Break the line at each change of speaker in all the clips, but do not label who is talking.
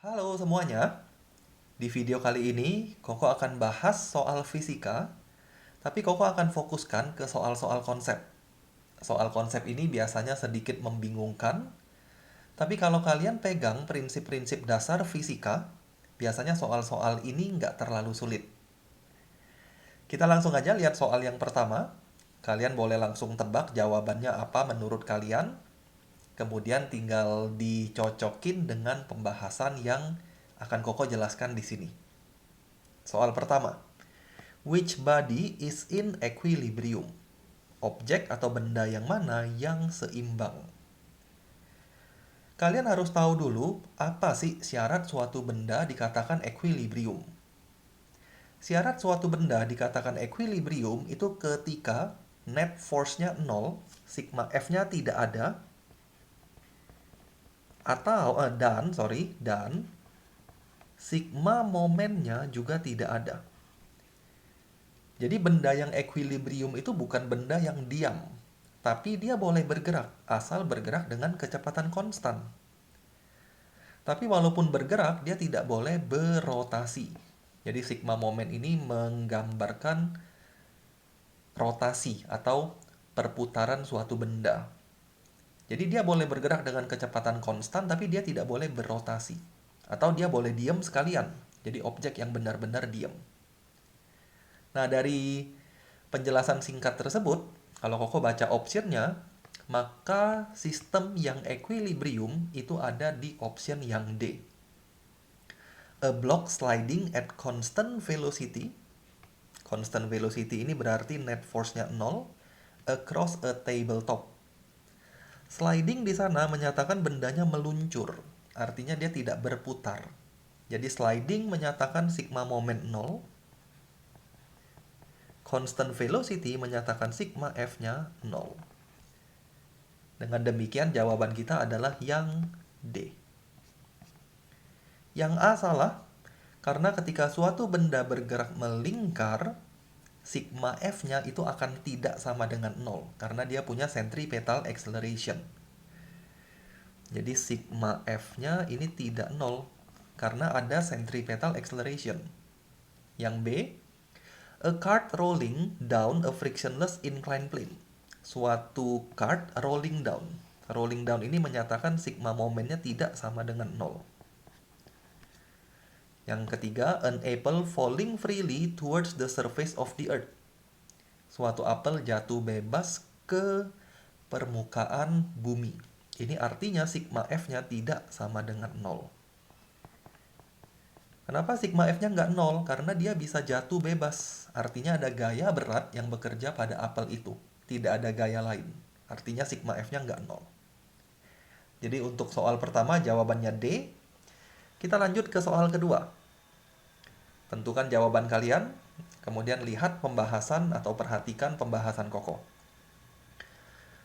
Halo semuanya, di video kali ini Koko akan bahas soal fisika, tapi Koko akan fokuskan ke soal-soal konsep. Soal konsep ini biasanya sedikit membingungkan, tapi kalau kalian pegang prinsip-prinsip dasar fisika, biasanya soal-soal ini nggak terlalu sulit. Kita langsung aja lihat soal yang pertama. Kalian boleh langsung tebak jawabannya apa menurut kalian, kemudian tinggal dicocokin dengan pembahasan yang akan Koko jelaskan di sini. Soal pertama, which body is in equilibrium? Objek atau benda yang mana yang seimbang? Kalian harus tahu dulu apa sih syarat suatu benda dikatakan equilibrium. Syarat suatu benda dikatakan equilibrium itu ketika net force-nya 0, sigma F-nya tidak ada, atau dan sigma momennya juga tidak ada. Jadi benda yang equilibrium itu bukan benda yang diam, tapi dia boleh bergerak, asal bergerak dengan kecepatan konstan. Tapi walaupun bergerak, dia tidak boleh berotasi. Jadi sigma moment ini menggambarkan rotasi atau perputaran suatu benda. Jadi dia boleh bergerak dengan kecepatan konstan, tapi dia tidak boleh berotasi. Atau dia boleh diam sekalian, jadi objek yang benar-benar diam. Nah, dari penjelasan singkat tersebut, kalau Koko baca optionnya, maka sistem yang equilibrium itu ada di option yang D. A block sliding at constant velocity. Constant velocity ini berarti net force-nya 0 across a tabletop. Sliding di sana menyatakan bendanya meluncur, artinya dia tidak berputar. Jadi sliding menyatakan sigma moment 0, constant velocity menyatakan sigma F-nya 0. Dengan demikian jawaban kita adalah yang D. Yang A salah, karena ketika suatu benda bergerak melingkar, sigma F-nya itu akan tidak sama dengan 0, karena dia punya centripetal acceleration. Jadi sigma F-nya ini tidak 0, karena ada centripetal acceleration. Yang B, a cart rolling down a frictionless inclined plane. Suatu cart rolling down. Rolling down ini menyatakan sigma momennya tidak sama dengan 0. Yang ketiga, an apple falling freely towards the surface of the earth. Suatu apel jatuh bebas ke permukaan bumi. Ini artinya sigma F-nya tidak sama dengan 0. Kenapa sigma F-nya nggak 0? Karena dia bisa jatuh bebas. Artinya ada gaya berat yang bekerja pada apel itu. Tidak ada gaya lain. Artinya sigma F-nya nggak 0. Jadi untuk soal pertama jawabannya D. Kita lanjut ke soal kedua. Tentukan jawaban kalian, kemudian lihat pembahasan atau perhatikan pembahasan Koko.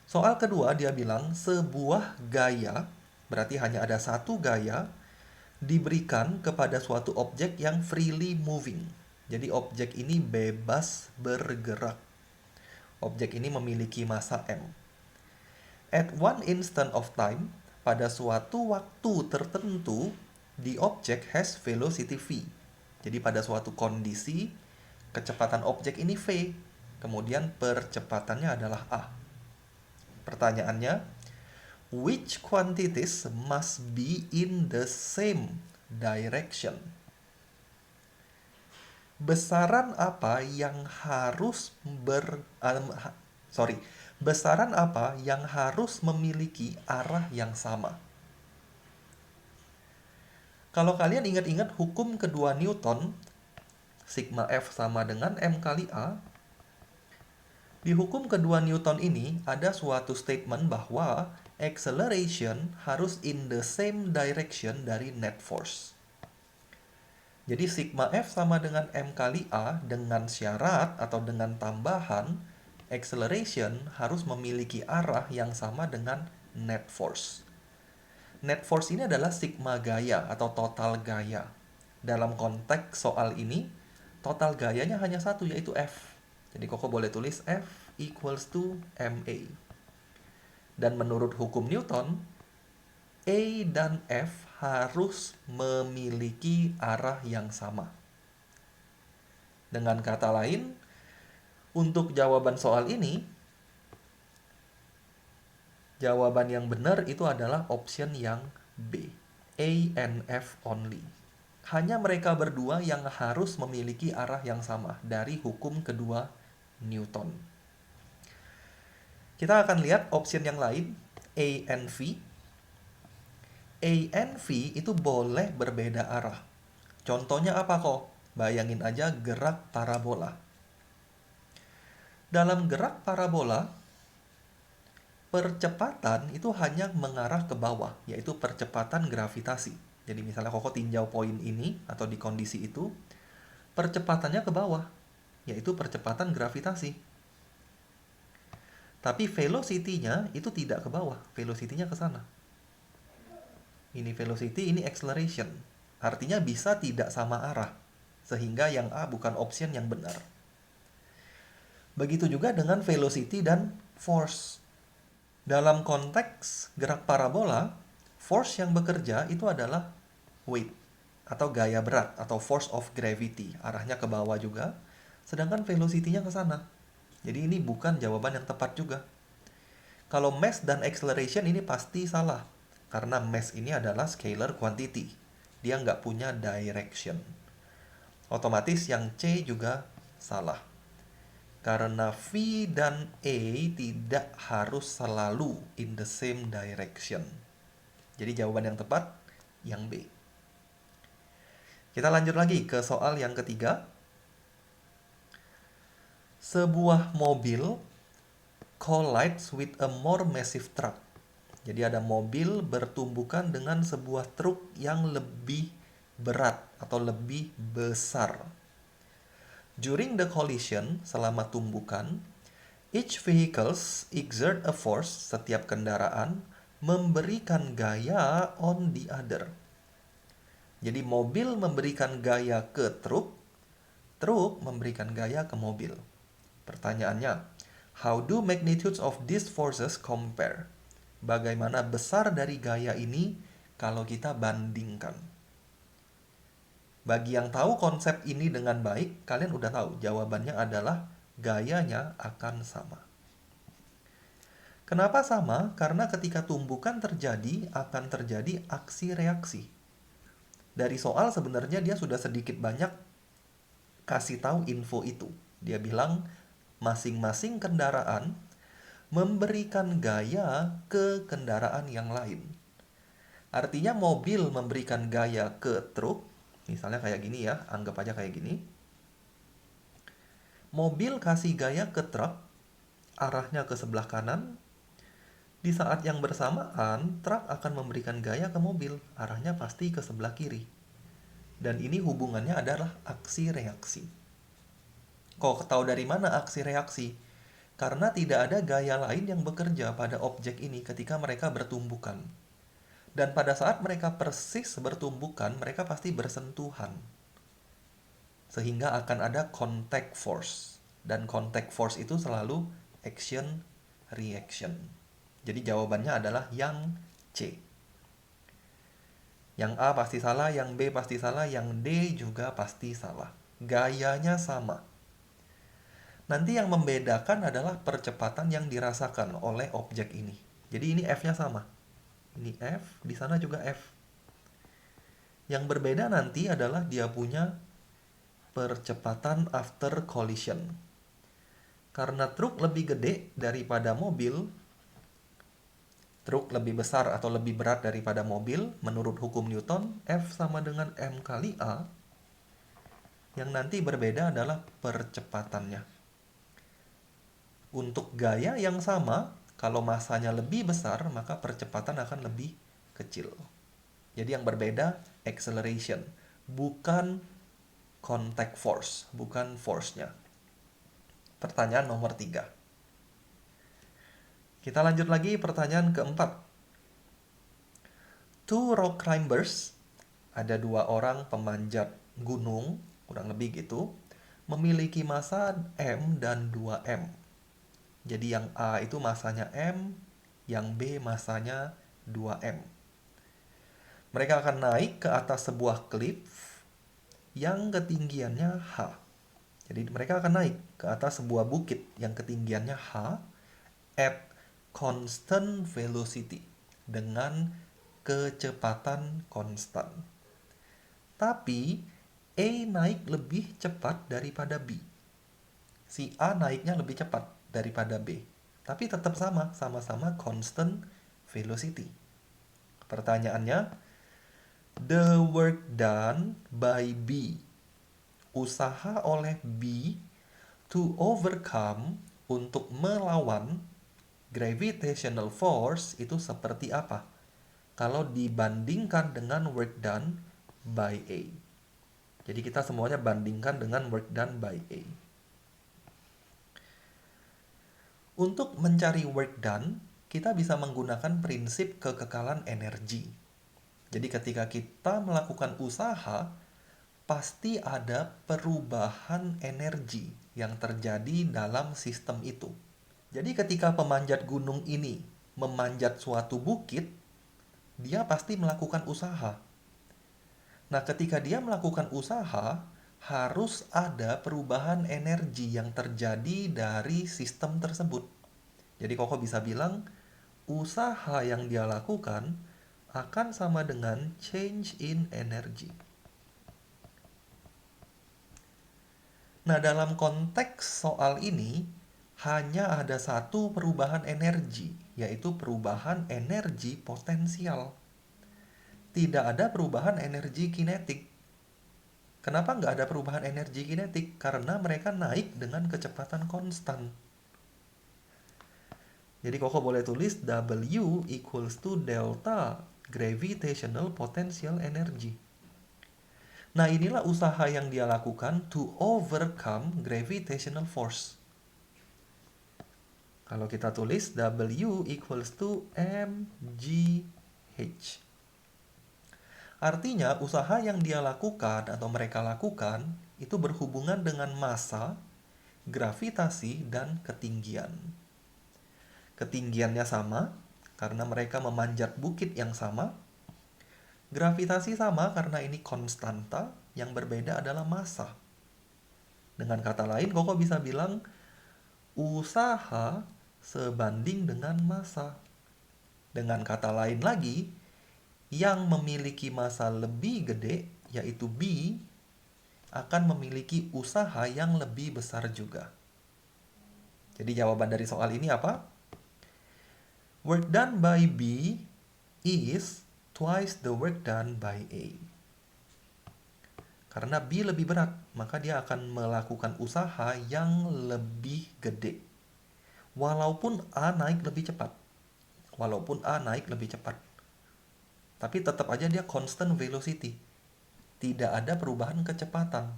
Soal kedua dia bilang sebuah gaya, berarti hanya ada satu gaya, diberikan kepada suatu objek yang freely moving. Jadi objek ini bebas bergerak. Objek ini memiliki massa M. At one instant of time, pada suatu waktu tertentu, the object has velocity v. Jadi pada suatu kondisi, kecepatan objek ini v. Kemudian percepatannya adalah a. Pertanyaannya, which quantities must be in the same direction? Besaran apa yang harus besaran apa yang harus memiliki arah yang sama? Kalau kalian ingat-ingat hukum kedua Newton, sigma F sama dengan M kali A. Di hukum kedua Newton ini ada suatu statement bahwa acceleration harus in the same direction dari net force. Jadi sigma F sama dengan M kali A dengan syarat atau dengan tambahan acceleration harus memiliki arah yang sama dengan net force. Net force ini adalah sigma gaya atau total gaya. Dalam konteks soal ini, total gayanya hanya satu yaitu F. Jadi Koko boleh tulis F equals to MA. Dan menurut hukum Newton, A dan F harus memiliki arah yang sama. Dengan kata lain, untuk jawaban soal ini, jawaban yang benar itu adalah option yang B. A and F only. Hanya mereka berdua yang harus memiliki arah yang sama dari hukum kedua Newton. Kita akan lihat option yang lain, A and V. A and V itu boleh berbeda arah. Contohnya apa kok? Bayangin aja gerak parabola. Dalam gerak parabola, percepatan itu hanya mengarah ke bawah, yaitu percepatan gravitasi. Jadi misalnya Koko tinjau poin ini atau di kondisi itu, percepatannya ke bawah, yaitu percepatan gravitasi. Tapi velocity-nya itu tidak ke bawah, velocity-nya ke sana. Ini velocity, ini acceleration. Artinya bisa tidak sama arah, sehingga yang A bukan option yang benar. Begitu juga dengan velocity dan force. Dalam konteks gerak parabola, force yang bekerja itu adalah weight atau gaya berat atau force of gravity. Arahnya ke bawah juga, sedangkan velocity-nya ke sana. Jadi ini bukan jawaban yang tepat juga. Kalau mass dan acceleration ini pasti salah. Karena mass ini adalah scalar quantity. Dia nggak punya direction. Otomatis yang C juga salah. Karena V dan A tidak harus selalu in the same direction. Jadi jawaban yang tepat yang B. Kita lanjut lagi ke soal yang ketiga. Sebuah mobil collides with a more massive truck. Jadi ada mobil bertumbukan dengan sebuah truk yang lebih berat atau lebih besar. During the collision, selama tumbukan, each vehicles exert a force, setiap kendaraan memberikan gaya on the other. Jadi mobil memberikan gaya ke truk, truk memberikan gaya ke mobil. Pertanyaannya, how do magnitudes of these forces compare? Bagaimana besar dari gaya ini kalau kita bandingkan? Bagi yang tahu konsep ini dengan baik, kalian udah tahu jawabannya adalah gayanya akan sama. Kenapa sama? Karena ketika tumbukan terjadi, akan terjadi aksi reaksi. Dari soal sebenarnya dia sudah sedikit banyak kasih tahu info itu. Dia bilang masing-masing kendaraan memberikan gaya ke kendaraan yang lain. Artinya mobil memberikan gaya ke truk, misalnya kayak gini ya, anggap aja kayak gini. Mobil kasih gaya ke truk, arahnya ke sebelah kanan. Di saat yang bersamaan, truk akan memberikan gaya ke mobil, arahnya pasti ke sebelah kiri. Dan ini hubungannya adalah aksi reaksi. Kok tahu dari mana aksi reaksi? Karena tidak ada gaya lain yang bekerja pada objek ini ketika mereka bertumbukan. Dan pada saat mereka persis bertumbukan, mereka pasti bersentuhan. Sehingga akan ada contact force. Dan contact force itu selalu action reaction. Jadi jawabannya adalah yang C. Yang A pasti salah, yang B pasti salah, yang D juga pasti salah. Gayanya sama. Nanti yang membedakan adalah percepatan yang dirasakan oleh objek ini. Jadi ini F-nya sama. Ini F, di sana juga F. Yang berbeda nanti adalah dia punya percepatan after collision. Karena truk lebih gede daripada mobil, truk lebih besar atau lebih berat daripada mobil, menurut hukum Newton, F sama dengan M kali A. Yang nanti berbeda adalah percepatannya. Untuk gaya yang sama, kalau masanya lebih besar, maka percepatan akan lebih kecil. Jadi yang berbeda, acceleration. Bukan contact force, bukan force-nya. Pertanyaan nomor 3. Kita lanjut lagi pertanyaan keempat. Two rock climbers, ada 2 orang pemanjat gunung, kurang lebih gitu, memiliki massa M dan 2M. Jadi yang A itu masanya M, yang B masanya 2M. Mereka akan naik ke atas sebuah cliff yang ketinggiannya H. Jadi mereka akan naik ke atas sebuah bukit yang ketinggiannya H at constant velocity dengan kecepatan konstan. Tapi A naik lebih cepat daripada B. Si A naiknya lebih cepat daripada B. Tapi tetap sama-sama constant velocity. Pertanyaannya, the work done by B, usaha oleh B to overcome, untuk melawan gravitational force itu seperti apa kalau dibandingkan dengan work done by A. Jadi kita semuanya bandingkan dengan work done by A. Untuk mencari work done, kita bisa menggunakan prinsip kekekalan energi. Jadi ketika kita melakukan usaha, pasti ada perubahan energi yang terjadi dalam sistem itu. Jadi ketika pemanjat gunung ini memanjat suatu bukit, dia pasti melakukan usaha. Nah, ketika dia melakukan usaha, harus ada perubahan energi yang terjadi dari sistem tersebut. Jadi Koko bisa bilang, usaha yang dia lakukan akan sama dengan change in energy. Nah, dalam konteks soal ini, hanya ada satu perubahan energi, yaitu perubahan energi potensial. Tidak ada perubahan energi kinetik. Kenapa nggak ada perubahan energi kinetik? Karena mereka naik dengan kecepatan konstan. Jadi Koko boleh tulis W equals to delta gravitational potential energy. Nah, inilah usaha yang dia lakukan to overcome gravitational force. Kalau kita tulis W equals to mgh. Artinya usaha yang dia lakukan atau mereka lakukan itu berhubungan dengan massa, gravitasi, dan ketinggian. Ketinggiannya sama karena mereka memanjat bukit yang sama. Gravitasi sama karena ini konstanta, yang berbeda adalah massa. Dengan kata lain, Koko bisa bilang usaha sebanding dengan massa. Dengan kata lain lagi, yang memiliki massa lebih gede, yaitu B, akan memiliki usaha yang lebih besar juga. Jadi jawaban dari soal ini apa? Work done by B is twice the work done by A. Karena B lebih berat, maka dia akan melakukan usaha yang lebih gede. Walaupun A naik lebih cepat. Tapi tetap aja dia constant velocity. Tidak ada perubahan kecepatan.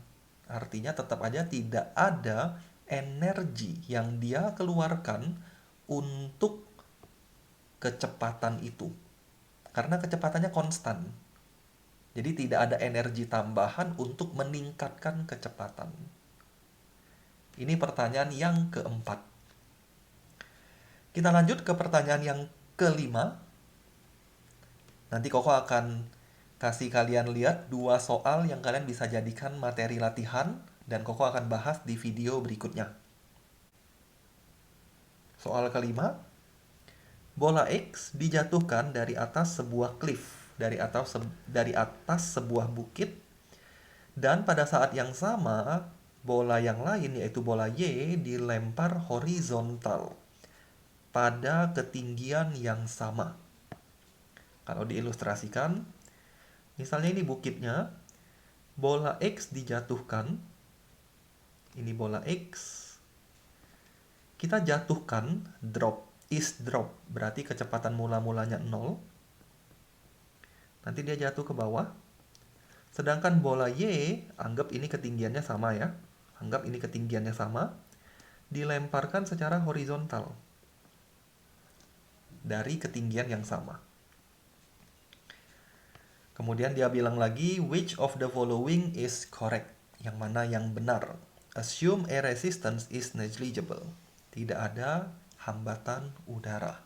Artinya tetap aja tidak ada energi yang dia keluarkan untuk kecepatan itu. Karena kecepatannya konstan. Jadi tidak ada energi tambahan untuk meningkatkan kecepatan. Ini pertanyaan yang keempat. Kita lanjut ke pertanyaan yang kelima. Nanti Koko akan kasih kalian lihat 2 soal yang kalian bisa jadikan materi latihan dan Koko akan bahas di video berikutnya. Soal kelima, bola X dijatuhkan dari atas sebuah cliff, dari atas sebuah bukit, dan pada saat yang sama bola yang lain yaitu bola Y dilempar horizontal pada ketinggian yang sama. Kalau diilustrasikan, misalnya ini bukitnya, bola X dijatuhkan, ini bola X, kita jatuhkan, drop, berarti kecepatan mula-mulanya 0, nanti dia jatuh ke bawah, sedangkan bola Y, anggap ini ketinggiannya sama ya, dilemparkan secara horizontal, dari ketinggian yang sama. Kemudian dia bilang lagi, which of the following is correct? Yang mana yang benar? Assume air resistance is negligible. Tidak ada hambatan udara.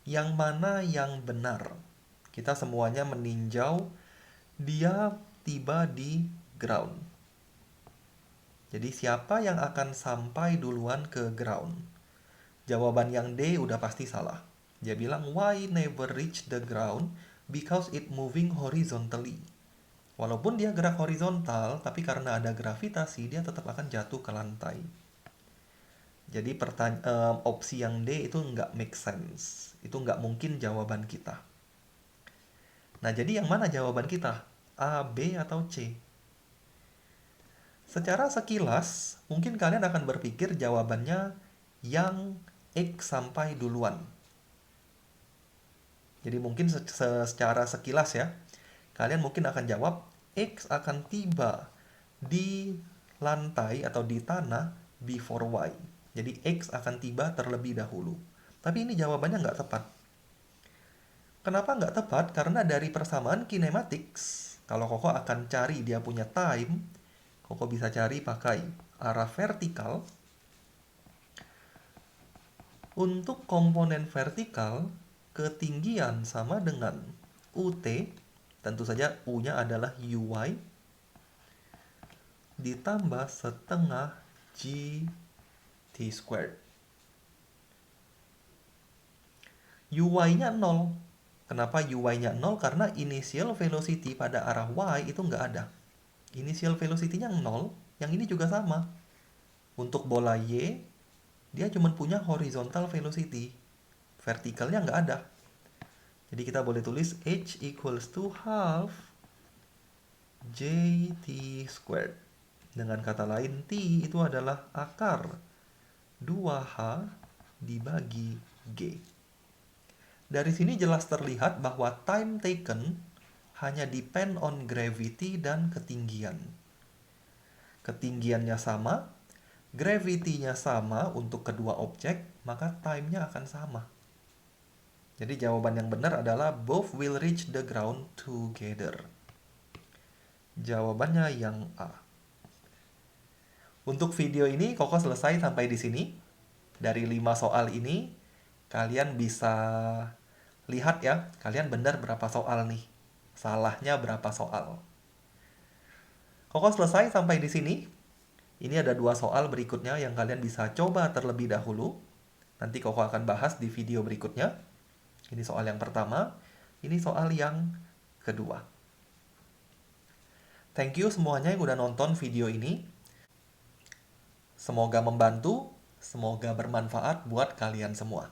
Yang mana yang benar? Kita semuanya meninjau, dia tiba di ground. Jadi siapa yang akan sampai duluan ke ground? Jawaban yang D udah pasti salah. Dia bilang, why never reach the ground? Because it moving horizontally. Walaupun dia gerak horizontal, tapi karena ada gravitasi, dia tetap akan jatuh ke lantai. Jadi opsi yang D itu nggak make sense. Itu nggak mungkin jawaban kita. Nah, jadi yang mana jawaban kita? A, B, atau C? Secara sekilas, mungkin kalian akan berpikir jawabannya yang X sampai duluan. Jadi mungkin secara sekilas ya, kalian mungkin akan jawab X akan tiba di lantai atau di tanah before Y. Jadi X akan tiba terlebih dahulu. Tapi ini jawabannya nggak tepat. Kenapa nggak tepat? Karena dari persamaan kinematics, kalau Koko akan cari dia punya time, Koko bisa cari pakai arah vertikal. Untuk komponen vertikal, ketinggian sama dengan UT, tentu saja U-nya adalah UY, ditambah setengah GT squared. UY-nya 0. Kenapa UY-nya 0? Karena initial velocity pada arah Y itu nggak ada. Initial velocity-nya 0, yang ini juga sama. Untuk bola Y, dia cuma punya horizontal velocity. Vertikalnya nggak ada. Jadi kita boleh tulis H equals to half JT squared. Dengan kata lain, T itu adalah akar 2H dibagi G. Dari sini jelas terlihat bahwa time taken hanya depend on gravity dan ketinggian. Ketinggiannya sama, gravity-nya sama untuk kedua objek, maka time-nya akan sama. Jadi jawaban yang benar adalah both will reach the ground together. Jawabannya yang A. Untuk video ini, Koko selesai sampai di sini. Dari 5 soal ini, kalian bisa lihat ya, kalian benar berapa soal nih. Salahnya berapa soal. Koko selesai sampai di sini. Ini ada 2 soal berikutnya yang kalian bisa coba terlebih dahulu. Nanti Koko akan bahas di video berikutnya. Ini soal yang pertama, ini soal yang kedua. Thank you semuanya yang udah nonton video ini. Semoga membantu, semoga bermanfaat buat kalian semua.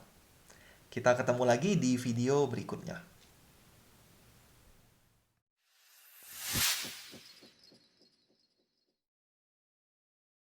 Kita ketemu lagi di video berikutnya.